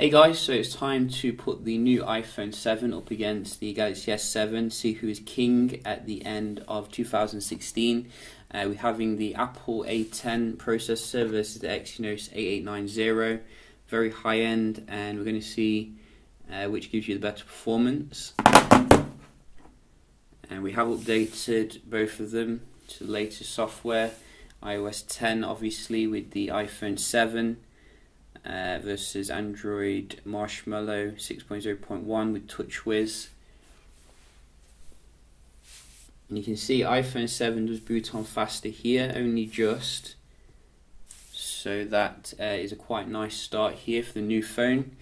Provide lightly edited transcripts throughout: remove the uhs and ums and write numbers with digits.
Hey guys, so it's time to put the new iPhone 7 up against the Galaxy S7, see who is king at the end of 2016. We're having the Apple A10 processor versus the Exynos 8890, very high end, and we're going to see which gives you the better performance. And we have updated both of them to the latest software, iOS 10 obviously with the iPhone 7. Versus Android Marshmallow 6.0.1 with TouchWiz. And you can see iPhone 7 does boot on faster here, only just. So that is a quite nice start here for the new phone.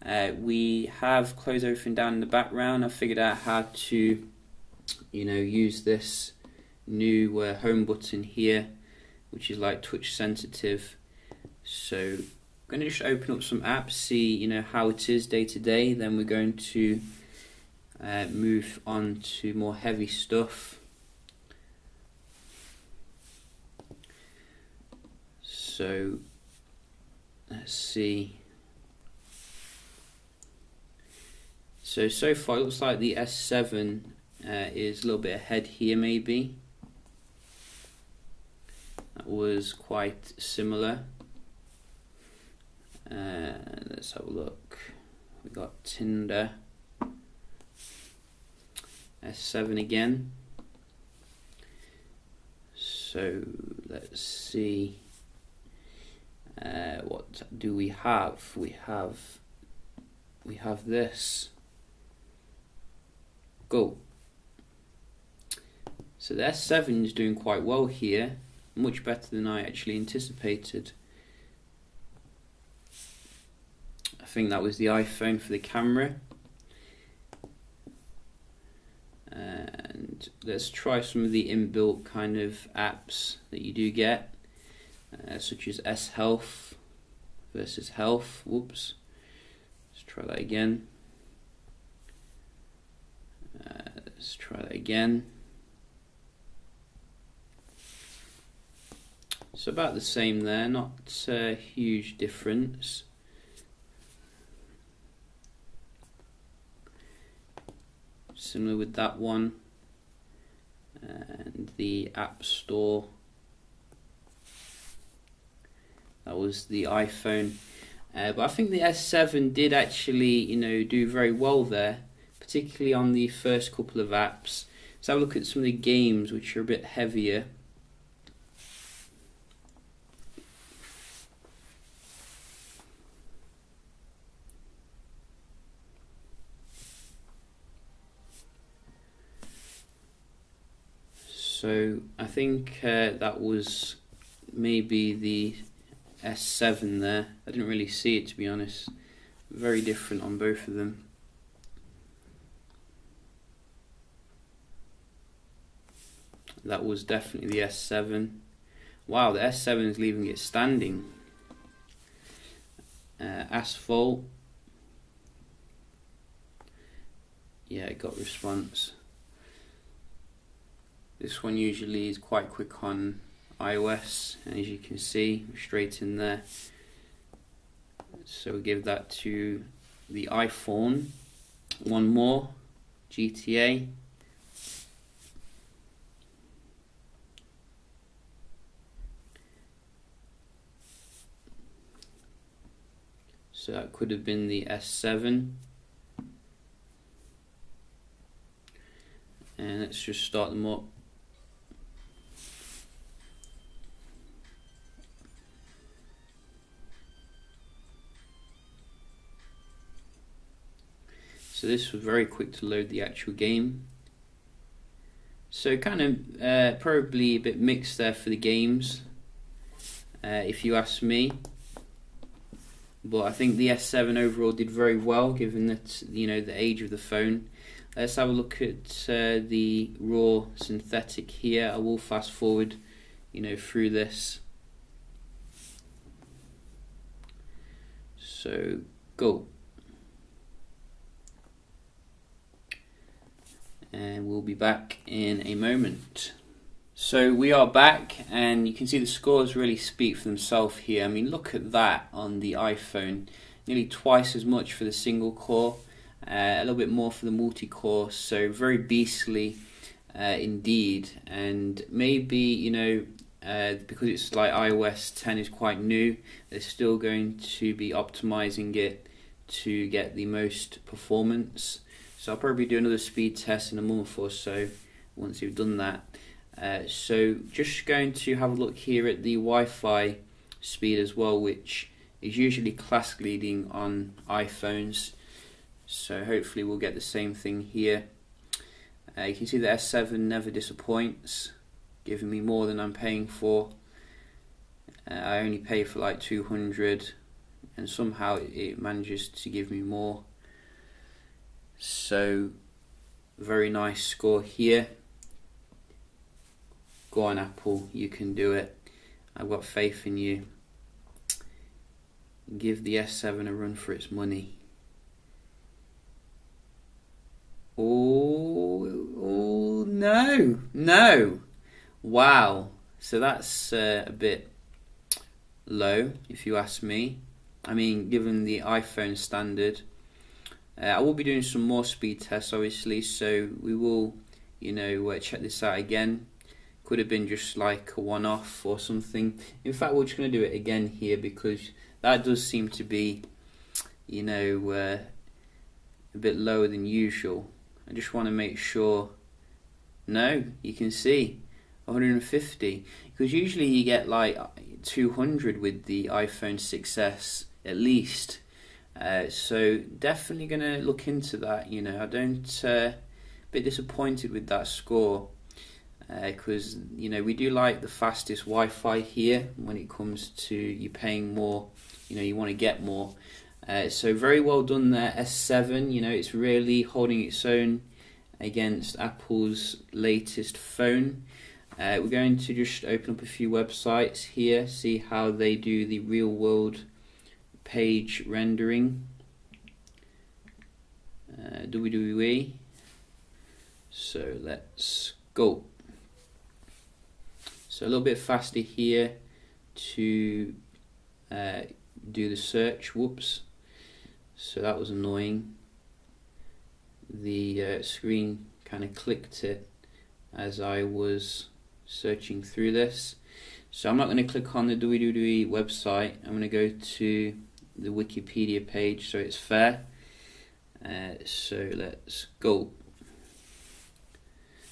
We have closed everything down in the background. I figured out how to, use this new home button here, which is like touch sensitive. So I'm going to just open up some apps, see how it is day to day. Then we're going to move on to more heavy stuff. So let's see. So far it looks like the S7 is a little bit ahead here maybe. That was quite similar. Let's have a look. We got Tinder, S7 again. So let's see. What do we have? We have this. Go. So the S7 is doing quite well here, much better than I actually anticipated. I think that was the iPhone for the camera. And let's try some of the inbuilt kind of apps that you do get, such as S Health versus Health. Whoops. Let's try that again. Let's try that again. So about the same there, not a huge difference. Similar with that one, and the App Store, that was the iPhone. But I think the S7 did actually, do very well there, particularly on the first couple of apps. Let's have a look at some of the games which are a bit heavier. So I think that was maybe the S7 there. I didn't really see it, to be honest. Very different on both of them. That was definitely the S7. Wow, the S7 is leaving it standing. Asphalt. Yeah, it got response. This one usually is quite quick on iOS, and as you can see, straight in there. So we give that to the iPhone. One more, GTA. So that could have been the S7. And let's just start them up. So this was very quick to load the actual game. So kind of probably a bit mixed there for the games, if you ask me. But I think the S7 overall did very well, given that the age of the phone. Let's have a look at the raw synthetic here. I will fast forward, through this. So go. And we'll be back in a moment. So we are back, and you can see the scores really speak for themselves here. I mean, look at that on the iPhone. nearly twice as much for the single core, a little bit more for the multi-core, so very beastly indeed. And maybe, you know, because it's like iOS 10 is quite new, they're still going to be optimizing it to get the most performance. So I'll probably do another speed test in a month or so once you've done that. So just going to have a look here at the Wi-Fi speed as well, which is usually class leading on iPhones. So hopefully we'll get the same thing here. You can see the S7 never disappoints, giving me more than I'm paying for. I only pay for like 200 and somehow it manages to give me more. So very nice score here. Go on Apple, you can do it. I've got faith in you. Give the S7 a run for its money. Oh no. Wow, so that's a bit low if you ask me. I mean, given the iPhone standard. I will be doing some more speed tests obviously, so we will, you know, check this out again. Could have been just like a one-off or something. In fact, we're just going to do it again here because that does seem to be, you know, a bit lower than usual. I just want to make sure. No, you can see 150, because usually you get like 200 with the iPhone 6s at least. So definitely going to look into that. You know, I don't a bit disappointed with that score, because you know, we do like the fastest Wi-Fi here. When it comes to you paying more, you know, you want to get more. So very well done there, S7. You know, it's really holding its own against Apple's latest phone. We're going to just open up a few websites here, see how they do the real world page rendering. WWE. So let's go. So a little bit faster here to do the search. Whoops. So that was annoying. The screen kind of clicked it as I was searching through this. So I'm not going to click on the WWE website. I'm going to go to the Wikipedia page so it's fair. So let's go.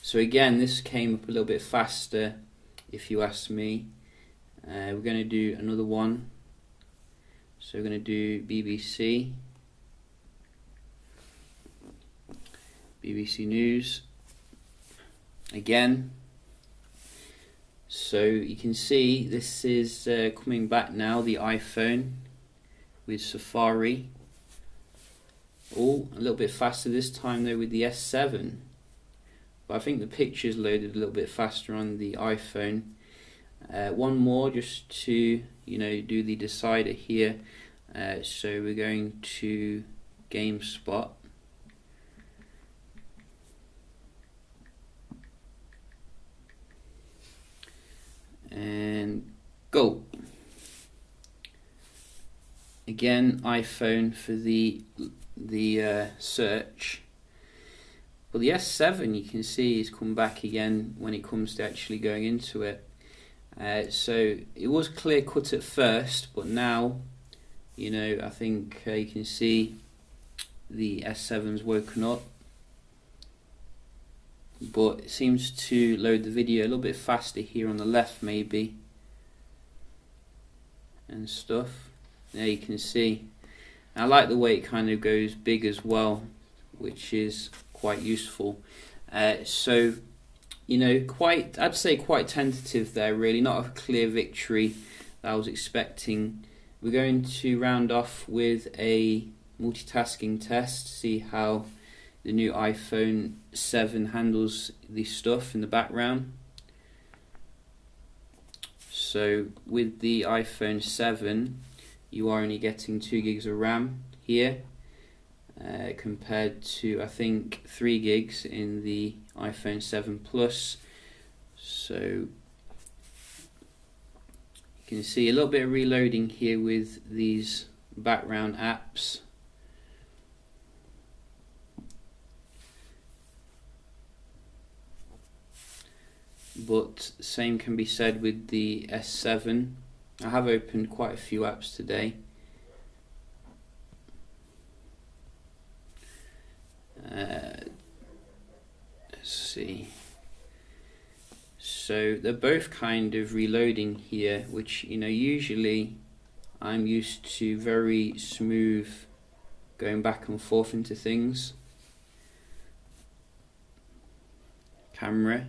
So again, this came up a little bit faster if you ask me. We're going to do another one. So we're going to do BBC News again. So you can see this is coming back now, the iPhone with Safari. Oh, a little bit faster this time though with the S7. But I think the pictures loaded a little bit faster on the iPhone. One more just to, you know, do the decider here. So we're going to GameSpot. And go. Again, iPhone for the search. But the S7, you can see, has come back again when it comes to actually going into it. So it was clear cut at first, but now, you know, I think you can see the S7's woken up. But it seems to load the video a little bit faster here on the left maybe, and stuff. There you can see. I like the way it kind of goes big as well, which is quite useful. So, you know, I'd say quite tentative there really, not a clear victory that I was expecting. We're going to round off with a multitasking test, see how the new iPhone 7 handles the stuff in the background. So with the iPhone 7, you are only getting 2 gigs of RAM here, compared to I think 3 gigs in the iPhone 7 Plus. So you can see a little bit of reloading here with these background apps. But same can be said with the S7. I have opened quite a few apps today. Let's see. So they're both kind of reloading here, which, you know, usually I'm used to very smooth going back and forth into things. Camera.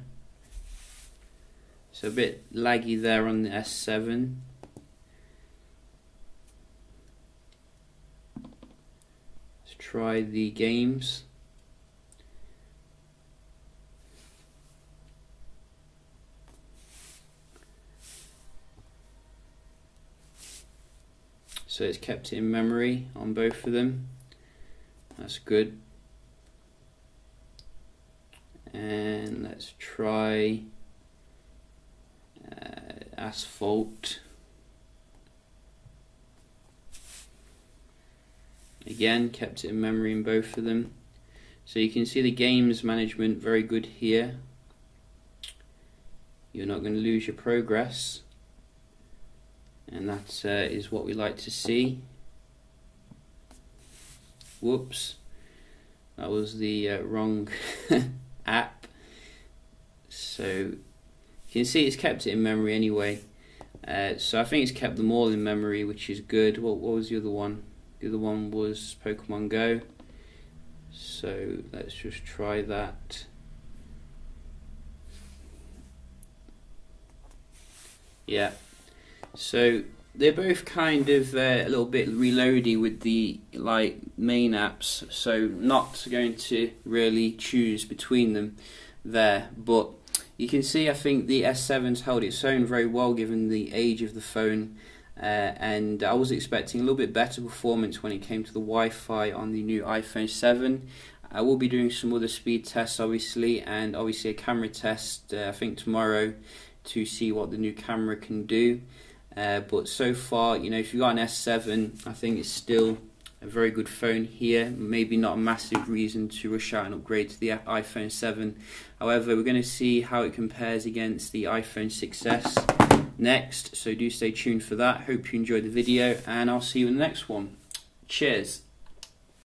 So a bit laggy there on the S7. Let's try the games. So it's kept it in memory on both of them. That's good. And let's try Asphalt. Again, kept it in memory in both of them. So you can see the games management very good here. You're not going to lose your progress, and that is what we like to see. Whoops, that was the wrong app. So you can see it's kept it in memory anyway. So I think it's kept them all in memory, which is good. What was the other one? The other one was Pokemon Go. So let's just try that. Yeah. So they're both kind of a little bit reloady with the main apps. So not going to really choose between them there, but you can see I think the S7's held its own very well given the age of the phone, and I was expecting a little bit better performance when it came to the Wi-Fi on the new iPhone 7. I will be doing some other speed tests obviously, and obviously a camera test I think tomorrow to see what the new camera can do. But so far, you know, if you've got an S7, I think it's still a very good phone here. Maybe not a massive reason to rush out and upgrade to the iPhone 7. However, we're going to see how it compares against the iPhone 6s next, so do stay tuned for that. Hope you enjoyed the video, and I'll see you in the next one. Cheers.